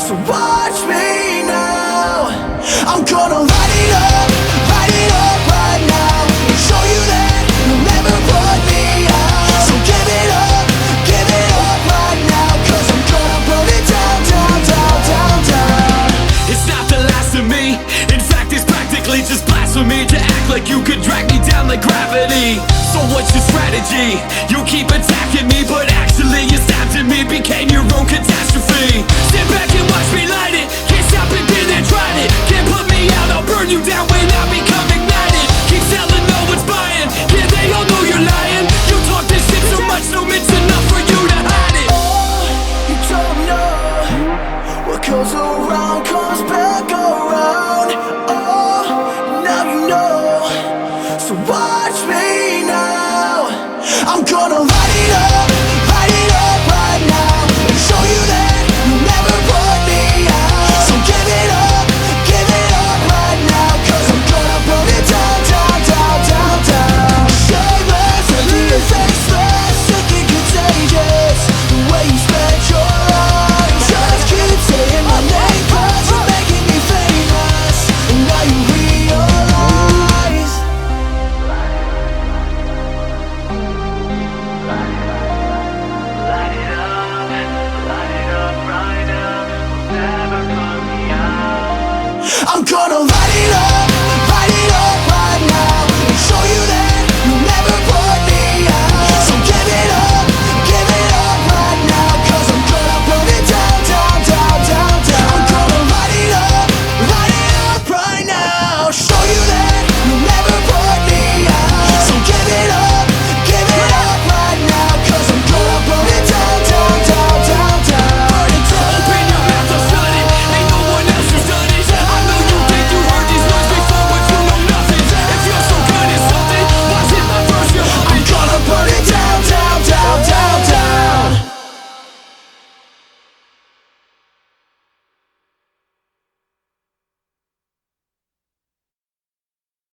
So watch me now. I'm gonna light it up right now, and show you that you'll never put me out. So give it up right now, 'cause I'm gonna burn it down, down, down, down, down. It's not the last of me. In fact, it's practically just blasphemy to act like you could drag me down like gravity. So what's your strategy? You keep attacking me, but actually you stabbed at me, became your own catastrophe. Sit back and watch me light it. Can't stop it, been there, tried it. Can't put me out, I'll burn you down when I become ignited. Keep selling, no one's buying. Yeah, they all know you're lying. You talk this shit so much, no it's enough for you to hide it. Oh, you don't know what goes around comes back around. Oh, now you know. So watch me now. I'm gonna light it up right now, and show you that you'll never put me out. So give it up right now, 'cause I'm gonna burn it down, down, down, down, down. Shameless, empty and faceless, sick and contagious. The way you spent your life, just keep saying my name, 'cause you're making me famous. And now you realize Light it up right now. Never put me out. I'm gonna light it